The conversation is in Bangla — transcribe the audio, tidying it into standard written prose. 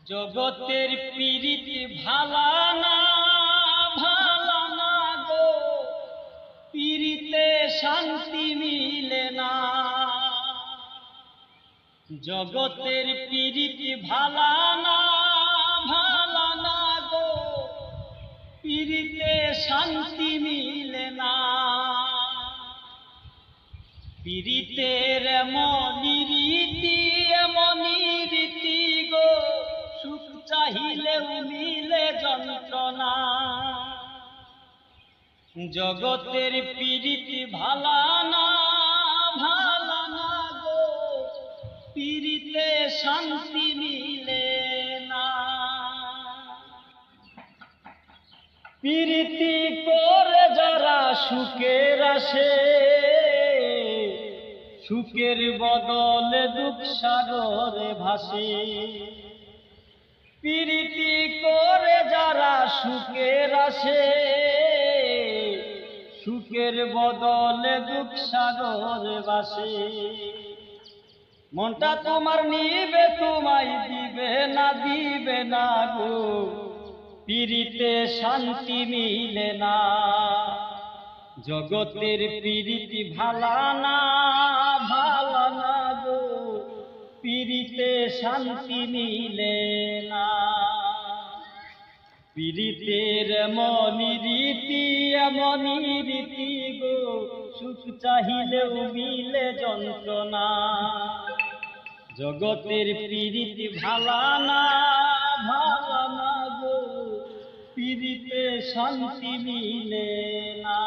জগতের পীড়িতি ভালা না গো, পীড়িতে শান্তি মিলে না। জগতের পীড়িতি ভালা না গো, পীড়িতে শান্তি মিলে না। পীড়িতের এমনই রীতি গো, সুখ চাহিলেও মিলে যন্ত্রণা। জগতের পীড়িতি ভালা না গো, পীড়িতে শান্তি মিলে না। পীড়িতি করে যারা সুখের আসে, সুখের বদলে দুঃখ সাগরে ভাসে। পীড়িতি করে যারা সুখের আসে, সুখের বদলে দুঃখ সাগরে ভাসে। মনটা তোমার নিবে, তোমায় দিবে না গো, পীড়িতে শান্তি মিলে না। জগতের পীড়িতি ভালা না গো, পীড়িতে শান্তি মিলে না। পীড়িতের এমনই রীতি গো, সুখ চাহিলেও মিলে যন্ত্রণা। জগতের পীড়িতি ভালা না গো, পীড়িতে শান্তি মিলে না।